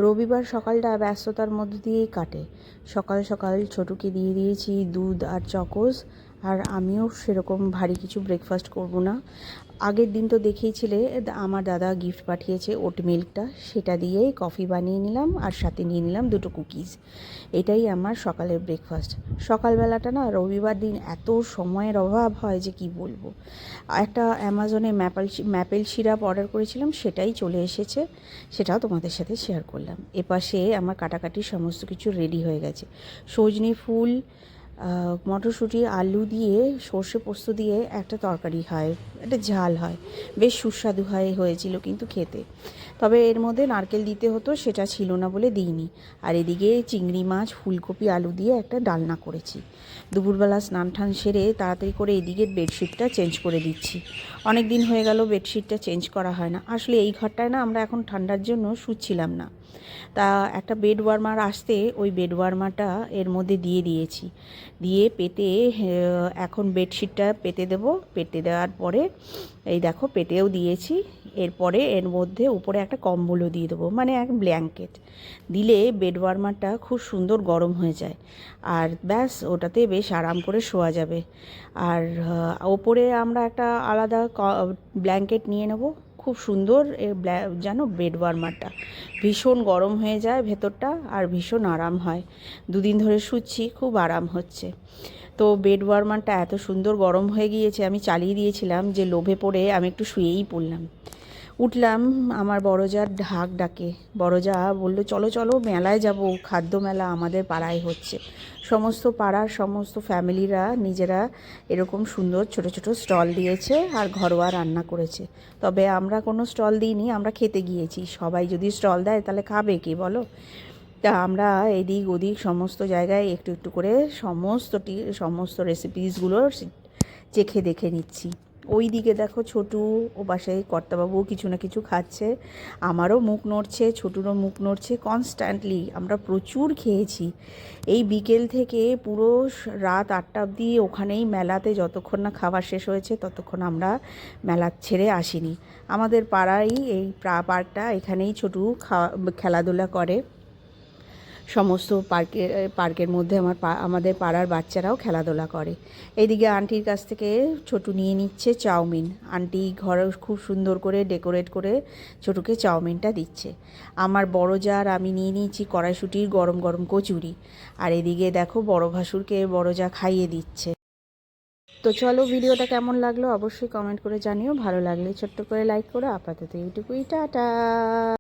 রবিবার সকালটা ব্যস্ততার মধ্য দিয়েই কাটে। সকাল সকাল ছোটুকে দিয়ে দিয়েছি দুধ আর চকোস, আর আমিও সেরকম ভারী কিছু ব্রেকফাস্ট করব না। আগের দিন তো দেখেইছিলে আমার দাদা গিফট পাঠিয়েছে ওট মিল্কটা, সেটা দিয়েই কফি বানিয়ে নিলাম আর সাথে নিয়ে নিলাম দুটো কুকিজ। এটাই আমার সকালের ব্রেকফাস্ট। সকালবেলাটা না রবিবার দিন এত সময়ের অভাব হয় যে কি বলবো। একটা অ্যামাজনে ম্যাপেল সিরাপ অর্ডার করেছিলাম, সেটাই চলে এসেছে, সেটাও তোমাদের সাথে শেয়ার করলাম। এপাশে আমার কাটাকাটি সমস্ত কিছু রেডি হয়ে গেছে। সজনে ফুল, মটরশুঁটি, আলু দিয়ে সর্ষে পোস্ত দিয়ে একটা তরকারি হয়, একটা ঝাল হয়, বেশ সুস্বাদু হয়েছিল কিন্তু খেতে। তবে এর মধ্যে নারকেল দিতে হতো, সেটা ছিল না বলে দিইনি। আর এদিকে চিংড়ি মাছ, ফুলকপি, আলু দিয়ে একটা ডালনা করেছি। দুপুরবেলা স্নান টান সেরে তাড়াতাড়ি করে এদিকে বেডশিটটা চেঞ্জ করে দিচ্ছি। অনেক দিন হয়ে গেল বেডশিটটা চেঞ্জ করা হয় না। আসলে এই ঘরটায় না আমরা এখন ঠান্ডার জন্য শুচ্ছিলাম না, তা একটা বেড ওয়ার্মার আসতে ওই বেড ওয়ার্মারটা এর মধ্যে দিয়ে দিয়েছি। দিয়ে পেতে এখন বেডশিটটা পেতে দেবো। পেতে দেওয়ার পরে এই দেখো পেতেও দিয়েছি। এরপরে এর মধ্যে উপরে একটা কম্বলও দিয়ে দেবো, মানে এক ব্ল্যাঙ্কেট দিলে বেড ওয়ার্মারটা খুব সুন্দর গরম হয়ে যায়, আর ব্যাস ওটাতে বেশ আরাম করে শোয়া যাবে। আর ওপরে আমরা একটা আলাদা ব্ল্যাঙ্কেট নিয়ে নেব। খুব সুন্দর যেন বেড ওয়ার্মারটা ভীষণ গরম হয়ে যায় ভেতরটা, আর ভীষণ আরাম হয়। দুদিন ধরে শুচ্ছি, খুব আরাম হচ্ছে। তো বেড ওয়ার্মারটা এত সুন্দর গরম হয়ে গিয়েছে, আমি চালিয়ে দিয়েছিলাম যে লোভে পড়ে আমি একটু শুয়েই পড়লাম। উঠলাম, আমার বড় যার ঢাক ডাকে। বড় যা বললো চলো চলো মেলায় যাব, খাদ্য মেলা আমাদের পাড়ায় হচ্ছে। সমস্ত পাড়ার সমস্ত ফ্যামিলিরা নিজেরা এরকম সুন্দর ছোট ছোট স্টল দিয়েছে আর ঘরোয়া রান্না করেছে। তবে আমরা কোনো স্টল দিইনি, আমরা খেতে গিয়েছি। সবাই যদি স্টল দেয় তাহলে খাবে কি বলো। তা আমরা এদিক ওদিক সমস্ত জায়গায় একটু একটু করে সমস্ত রেসিপিসগুলো চেখে দেখে নিচ্ছি। ওই দিকে দেখো ছোটু, ও বাসায় কর্তাবাবু কিছু না কিছু খাচ্ছে, আমারও মুখ নড়ছে, ছোটুরও মুখ নড়ছে কনস্ট্যান্টলি। আমরা প্রচুর খেয়েছি এই বিকেল থেকে পুরো রাত 8টা অবধি ওখানেই মেলাতে, যতক্ষণ না খাবার শেষ হয়েছে ততক্ষণ আমরা মেলা ছেড়ে আসিনি। আমাদের পাড়াই এই পার্কটা, এখানেই ছোটু খেলাধুলা করে। সমস্ত পার্কের মধ্যে আমাদের পাড়ার বাচ্চারাও খেলাধুলা করে। এইদিকে আন্টির কাছ থেকে ছোটু নিয়ে নিচ্ছে চাউমিন। আন্টি ঘরে খুব সুন্দর করে ডেকোরেট করে ছোটুকে চাউমিনটা দিচ্ছে। আমার বড় জার আমি নিয়ে নিয়েছি কড়াইশুঁটির গরম গরম কচুরি। আর এদিকে দেখো বড় ভাসুরকে বড় যা খাইয়ে দিচ্ছে। তো চলো, ভিডিওটা কেমন লাগলো অবশ্যই কমেন্ট করে জানিও। ভালো লাগলে ছোট্ট করে লাইক করো। আপাতত এইটুকুই, টাটা।